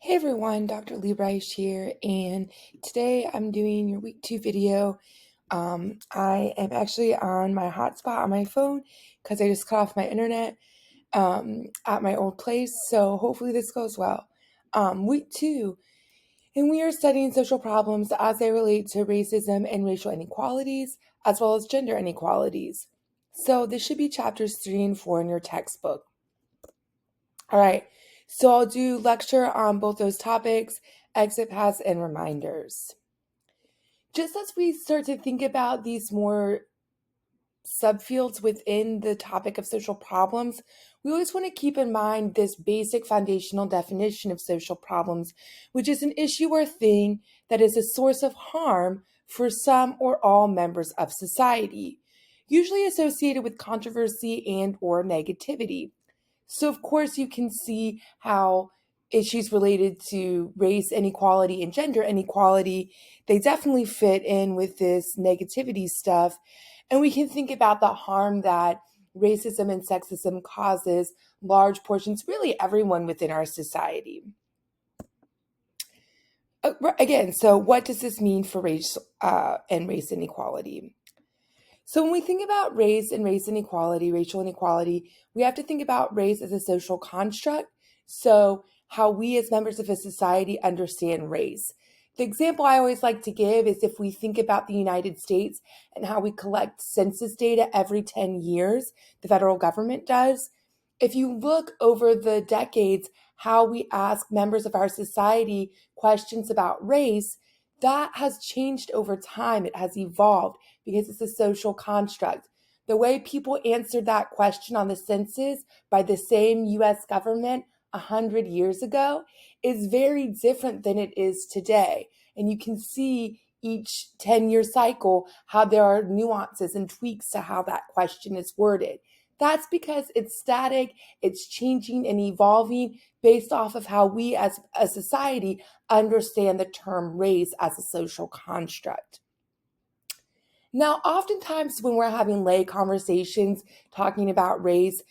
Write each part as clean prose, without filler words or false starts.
Hey everyone, Dr. Lee Bryce here, and today I'm doing your week 2 video. I am actually on my hotspot on my phone because I just cut off my internet at my old place, so hopefully this goes well. Week 2, and we are studying social problems as they relate to racism and racial inequalities, as well as gender inequalities. So this should be chapters 3 and 4 in your textbook. All right, so I'll do lecture on both those topics, exit paths, and reminders. Just as we start to think about these more subfields within the topic of social problems, we always want to keep in mind this basic foundational definition of social problems, which is an issue or thing that is a source of harm for some or all members of society, usually associated with controversy and or negativity. So, of course, you can see how issues related to race inequality and gender inequality, they definitely fit in with this negativity stuff. And we can think about the harm that racism and sexism causes large portions, really everyone within our society. Again, so what does this mean for race and race inequality? So when we think about race and race inequality, racial inequality, we have to think about race as a social construct. So how we as members of a society understand race. The example I always like to give is if we think about the United States and how we collect census data every 10 years, the federal government does. If you look over the decades, how we ask members of our society questions about race, that has changed over time. It has evolved because it's a social construct. The way people answered that question on the census by the same US government 100 years ago is very different than it is today. And you can see each 10-year cycle how there are nuances and tweaks to how that question is worded. That's because it's static, it's changing and evolving based off of how we as a society understand the term race as a social construct. Now, oftentimes when we're having lay conversations talking about race,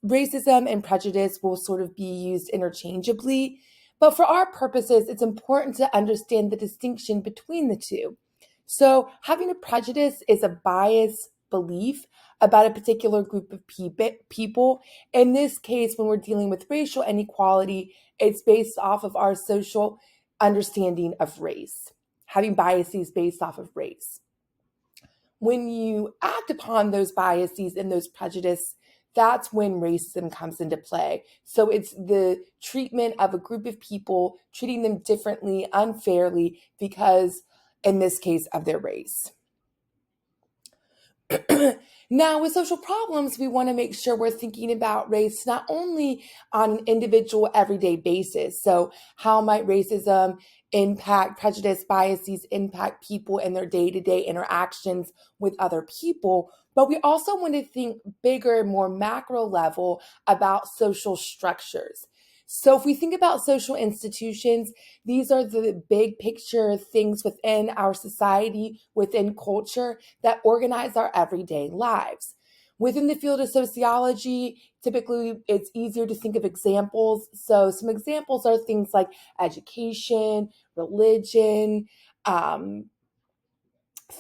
racism and prejudice will sort of be used interchangeably. But for our purposes, it's important to understand the distinction between the two. So, having a prejudice is a biased belief about a particular group of people. In this case, when we're dealing with racial inequality, it's based off of our social understanding of race, having biases based off of race. When you act upon those biases and those prejudice, that's when racism comes into play. So it's the treatment of a group of people, treating them differently, unfairly, because in this case of their race. Now, with social problems, we want to make sure we're thinking about race not only on an individual, everyday basis. So, how might racism impact, prejudice, biases impact people in their day to day interactions with other people? But we also want to think bigger, more macro level about social structures. So, if we think about social institutions, these are the big picture things within our society, within culture that organize our everyday lives. Within the field of sociology, typically it's easier to think of examples. So, some examples are things like education, religion,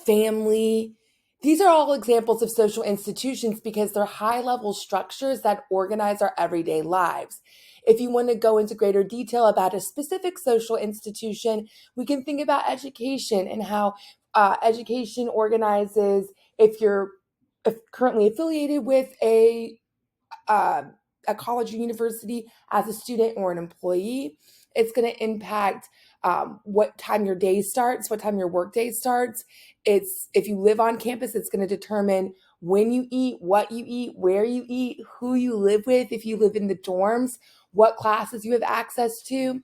family. These are all examples of social institutions because they're high level structures that organize our everyday lives. If you want to go into greater detail about a specific social institution, we can think about education and how education organizes if currently affiliated with a college or university as a student or an employee. It's going to impact what time your day starts, what time your work day starts. It's if you live on campus, it's going to determine when you eat, what you eat, where you eat, who you live with, if you live in the dorms, what classes you have access to.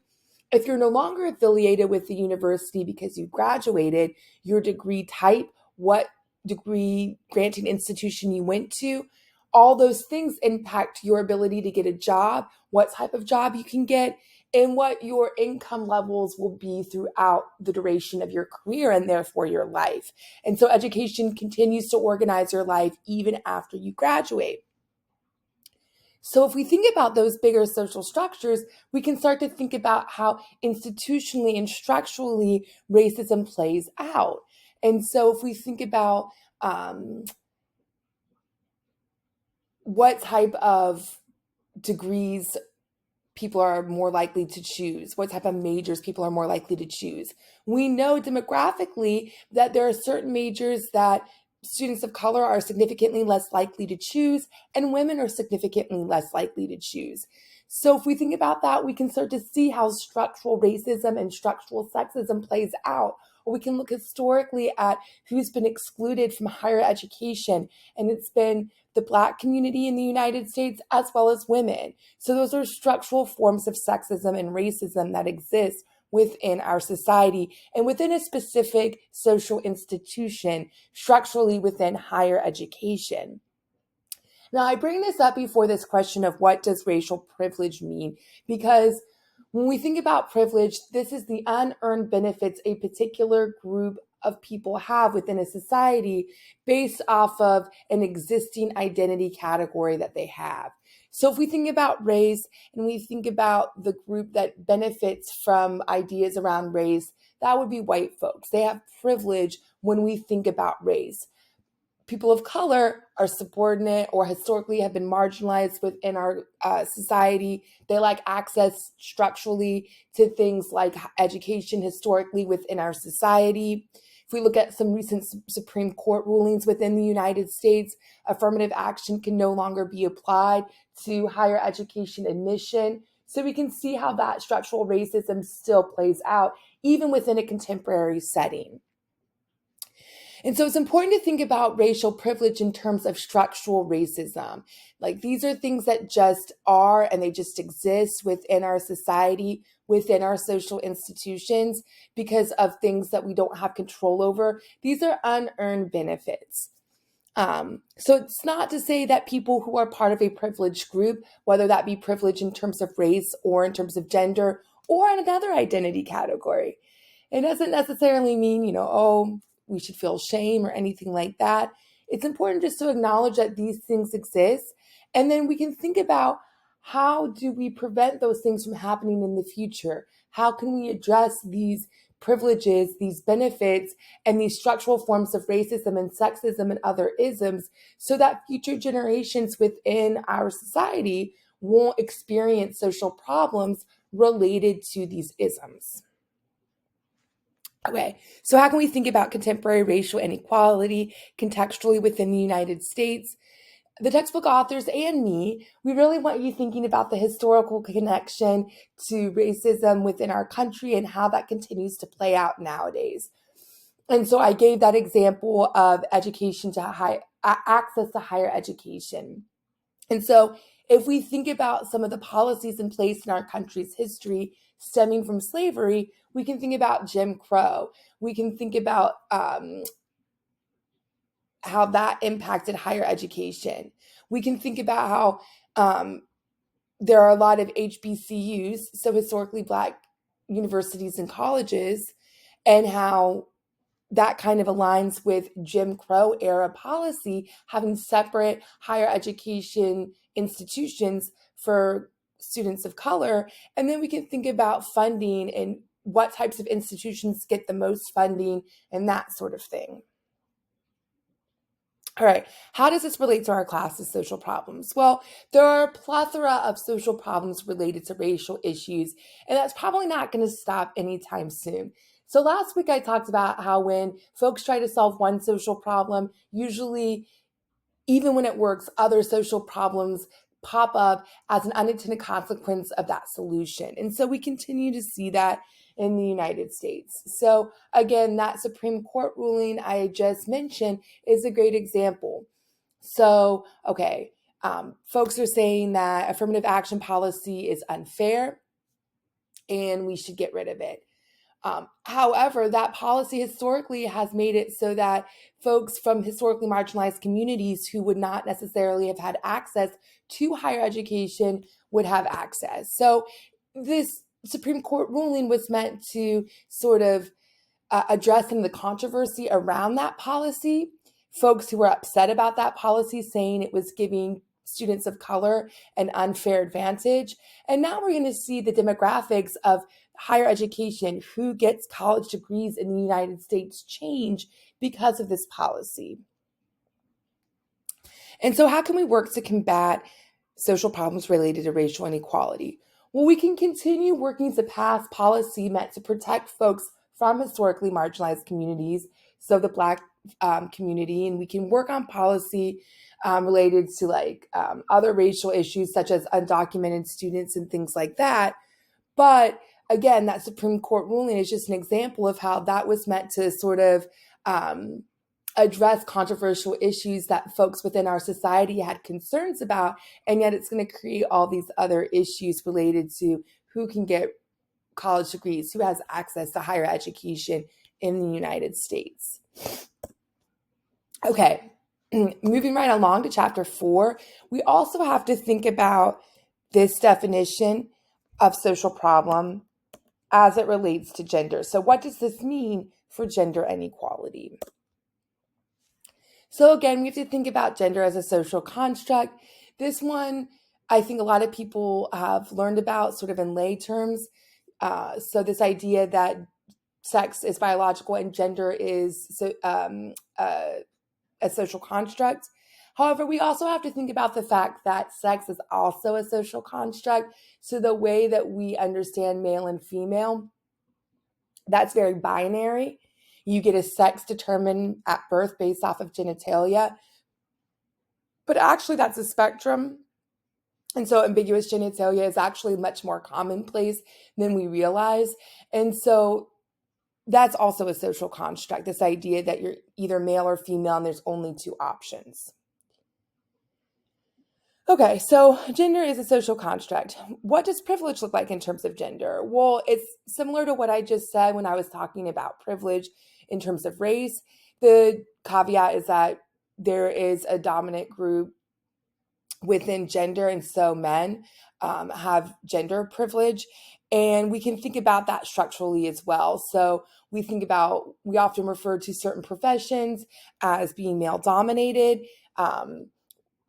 If you're no longer affiliated with the university because you graduated, your degree type, what degree granting institution you went to, all those things impact your ability to get a job, what type of job you can get, and what your income levels will be throughout the duration of your career and therefore your life. And so education continues to organize your life even after you graduate. So if we think about those bigger social structures, we can start to think about how institutionally and structurally racism plays out. And so if we think about um, what type of degrees people are more likely to choose, what type of majors people are more likely to choose. We know demographically that there are certain majors that students of color are significantly less likely to choose, and women are significantly less likely to choose. So if we think about that, we can start to see how structural racism and structural sexism plays out. Or we can look historically at who's been excluded from higher education, and it's been the Black community in the United States as well as women. So those are structural forms of sexism and racism that exist within our society and within a specific social institution, structurally within higher education. Now, I bring this up before this question of what does racial privilege mean? Because when we think about privilege, this is the unearned benefits a particular group of people have within a society based off of an existing identity category that they have. So if we think about race and we think about the group that benefits from ideas around race, that would be white folks. They have privilege when we think about race. People of color are subordinate or historically have been marginalized within our society. They lack access structurally to things like education historically within our society. If we look at some recent Supreme Court rulings within the United States, affirmative action can no longer be applied to higher education admission. So we can see how that structural racism still plays out, even within a contemporary setting. And so it's important to think about racial privilege in terms of structural racism. Like these are things that just are and they just exist within our society, within our social institutions because of things that we don't have control over. These are unearned benefits. So it's not to say that people who are part of a privileged group, whether that be privilege in terms of race or in terms of gender or in another identity category, it doesn't necessarily mean, oh, we should feel shame or anything like that. It's important just to acknowledge that these things exist. And then we can think about how do we prevent those things from happening in the future? How can we address these privileges, these benefits, and these structural forms of racism and sexism and other isms so that future generations within our society won't experience social problems related to these isms? Okay, so how can we think about contemporary racial inequality contextually within the United States? The textbook authors and me, we really want you thinking about the historical connection to racism within our country and how that continues to play out nowadays. And so I gave that example of education to access to higher education. And so if we think about some of the policies in place in our country's history stemming from slavery, we can think about Jim Crow. We can think about how that impacted higher education. We can think about how there are a lot of HBCUs, so historically Black universities and colleges, and how that kind of aligns with Jim Crow era policy, having separate higher education institutions for students of color. And then we can think about funding and what types of institutions get the most funding and that sort of thing. All right, how does this relate to our class's social problems? Well, there are a plethora of social problems related to racial issues, and that's probably not going to stop anytime soon. So last week I talked about how when folks try to solve one social problem, usually, even when it works, other social problems pop up as an unintended consequence of that solution. And so we continue to see that in the United States. So again, that Supreme Court ruling I just mentioned is a great example. So, okay, folks are saying that affirmative action policy is unfair and we should get rid of it. However, that policy historically has made it so that folks from historically marginalized communities who would not necessarily have had access to higher education would have access. So this Supreme Court ruling was meant to sort of address some of the controversy around that policy. Folks who were upset about that policy saying it was giving students of color an unfair advantage. And now we're going to see the demographics of higher education, who gets college degrees in the United States, change because of this policy. And so, how can we work to combat social problems related to racial inequality? Well, we can continue working to pass policy meant to protect folks from historically marginalized communities, so the Black community, and we can work on policy related to other racial issues such as undocumented students and things like that. But again, that Supreme Court ruling is just an example of how that was meant to sort of address controversial issues that folks within our society had concerns about, and yet it's going to create all these other issues related to who can get college degrees, who has access to higher education in the United States. Okay, moving right along to chapter 4, we also have to think about this definition of social problem as it relates to gender. So what does this mean for gender inequality? So again, we have to think about gender as a social construct. This one, I think a lot of people have learned about sort of in lay terms. So this idea that sex is biological and gender is a social construct. However, we also have to think about the fact that sex is also a social construct. So the way that we understand male and female, that's very binary. You get a sex determined at birth based off of genitalia. But actually, that's a spectrum. And so ambiguous genitalia is actually much more commonplace than we realize. And so that's also a social construct, this idea that you're either male or female and there's only two options. Okay, so gender is a social construct. What does privilege look like in terms of gender? Well, it's similar to what I just said when I was talking about privilege in terms of race. The caveat is that there is a dominant group within gender, and so men have gender privilege. And we can think about that structurally as well. So we often refer to certain professions as being male dominated.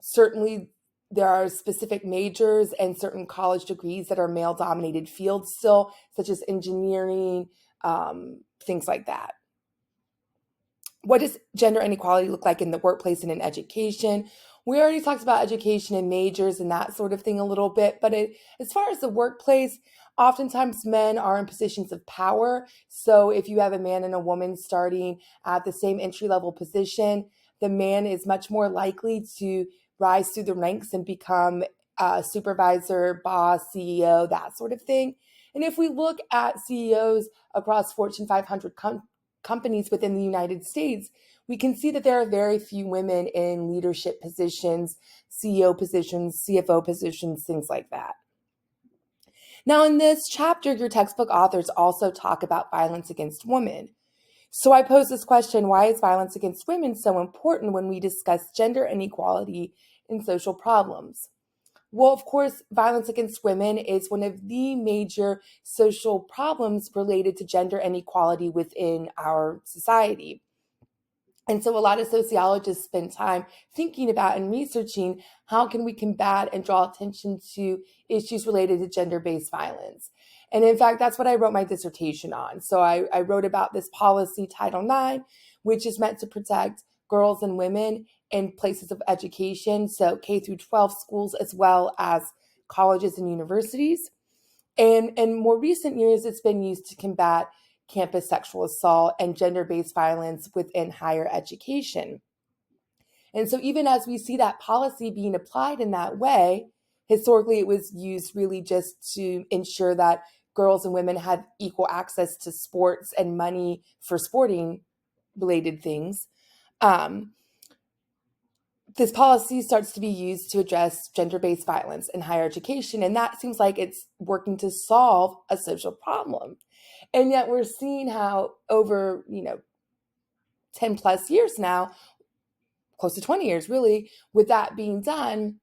Certainly, there are specific majors and certain college degrees that are male dominated fields still, such as engineering, things like that. What does gender inequality look like in the workplace and in education? We already talked about education and majors and that sort of thing a little bit, but as far as the workplace, oftentimes men are in positions of power. So if you have a man and a woman starting at the same entry-level position, the man is much more likely to rise through the ranks and become a supervisor, boss, CEO, that sort of thing. And if we look at CEOs across Fortune 500 companies within the United States, we can see that there are very few women in leadership positions, CEO positions, CFO positions, things like that. Now, in this chapter, your textbook authors also talk about violence against women. So I pose this question: why is violence against women so important when we discuss gender inequality and social problems? Well, of course, violence against women is one of the major social problems related to gender inequality within our society. And so a lot of sociologists spend time thinking about and researching how can we combat and draw attention to issues related to gender-based violence. And in fact, that's what I wrote my dissertation on. So I wrote about this policy, Title IX, which is meant to protect girls and women in places of education, so K through 12 schools, as well as colleges and universities. And in more recent years, it's been used to combat campus sexual assault and gender-based violence within higher education. And so even as we see that policy being applied in that way, historically it was used really just to ensure that girls and women had equal access to sports and money for sporting related things. This policy starts to be used to address gender-based violence in higher education, and that seems like it's working to solve a social problem. And yet we're seeing how over, 10 plus years now, close to 20 years really, with that being done,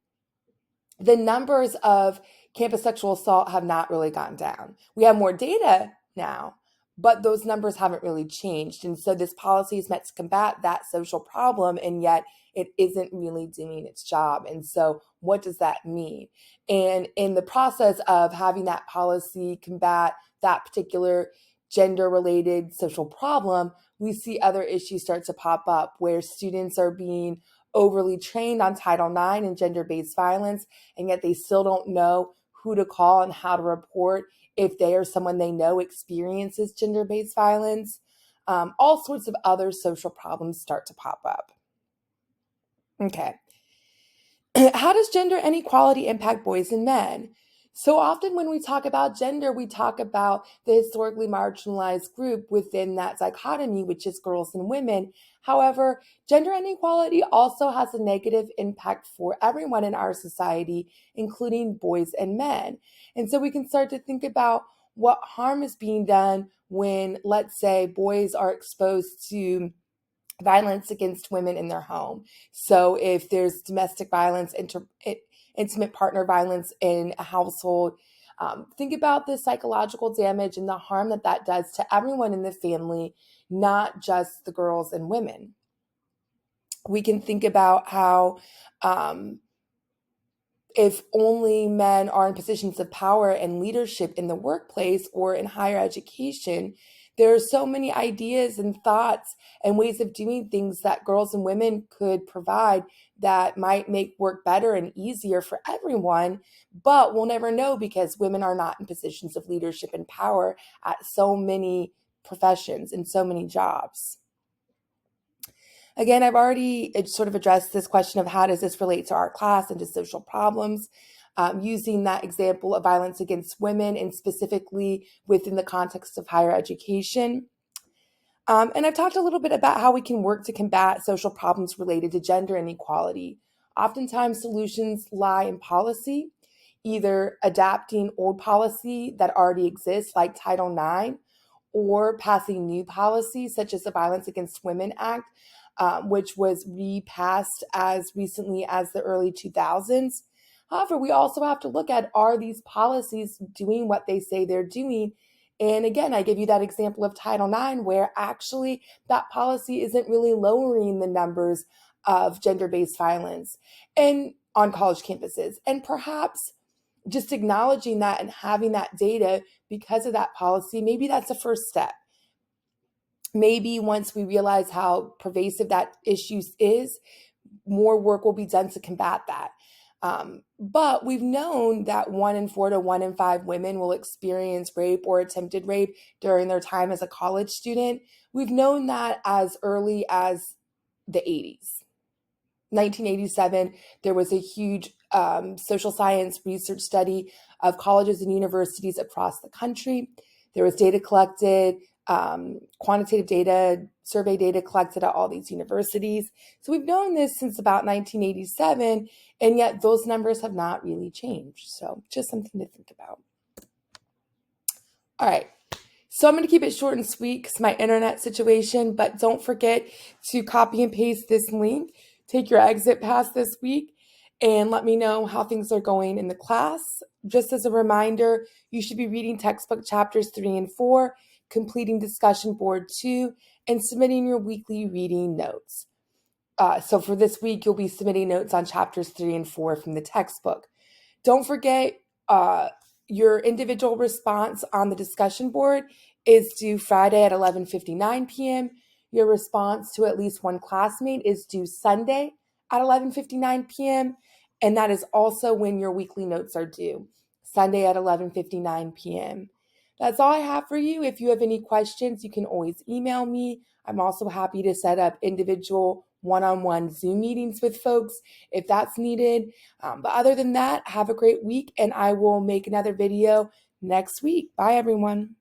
the numbers of campus sexual assault have not really gone down. We have more data now, but those numbers haven't really changed. And so this policy is meant to combat that social problem, and yet it isn't really doing its job. And so what does that mean? And in the process of having that policy combat that particular gender-related social problem, we see other issues start to pop up where students are being overly trained on Title IX and gender-based violence, and yet they still don't know who to call and how to report if they or someone they know experiences gender-based violence. All sorts of other social problems start to pop up. Okay. How does gender inequality impact boys and men? So often when we talk about gender, we talk about the historically marginalized group within that dichotomy, which is girls and women. However, gender inequality also has a negative impact for everyone in our society, including boys and men. And so we can start to think about what harm is being done when, let's say, boys are exposed to violence against women in their home. So if there's domestic violence, intimate partner violence in a household, think about the psychological damage and the harm that that does to everyone in the family, not just the girls and women. We can think about how if only men are in positions of power and leadership in the workplace or in higher education, there are so many ideas and thoughts and ways of doing things that girls and women could provide that might make work better and easier for everyone, but we'll never know because women are not in positions of leadership and power at so many professions and so many jobs. Again, I've already sort of addressed this question of how does this relate to our class and to social problems, using that example of violence against women and specifically within the context of higher education. And I've talked a little bit about how we can work to combat social problems related to gender inequality. Oftentimes, solutions lie in policy, either adapting old policy that already exists, like Title IX, or passing new policies, such as the Violence Against Women Act, which was repassed as recently as the early 2000s. However, we also have to look at, are these policies doing what they say they're doing? And again, I give you that example of Title IX, where actually that policy isn't really lowering the numbers of gender-based violence and on college campuses. And perhaps just acknowledging that and having that data because of that policy, maybe that's a first step. Maybe once we realize how pervasive that issue is, more work will be done to combat that. But we've known that 1 in 4 to 1 in 5 women will experience rape or attempted rape during their time as a college student. We've known that as early as the 80s. 1987, there was a huge social science research study of colleges and universities across the country. There was data collected, quantitative data, survey data collected at all these universities. So we've known this since about 1987, and yet those numbers have not really changed. So just something to think about. All right. So I'm going to keep it short and sweet because my internet situation, but don't forget to copy and paste this link. Take your exit pass this week and let me know how things are going in the class. Just as a reminder, you should be reading textbook chapters 3 and 4, completing discussion board 2, and submitting your weekly reading notes. So for this week, you'll be submitting notes on chapters 3 and 4 from the textbook. Don't forget, your individual response on the discussion board is due Friday at 11:59 p.m. Your response to at least one classmate is due Sunday at 11:59 p.m. And that is also when your weekly notes are due, Sunday at 11:59 p.m. That's all I have for you. If you have any questions, you can always email me. I'm also happy to set up individual one-on-one Zoom meetings with folks if that's needed. But other than that, have a great week, and I will make another video next week. Bye, everyone.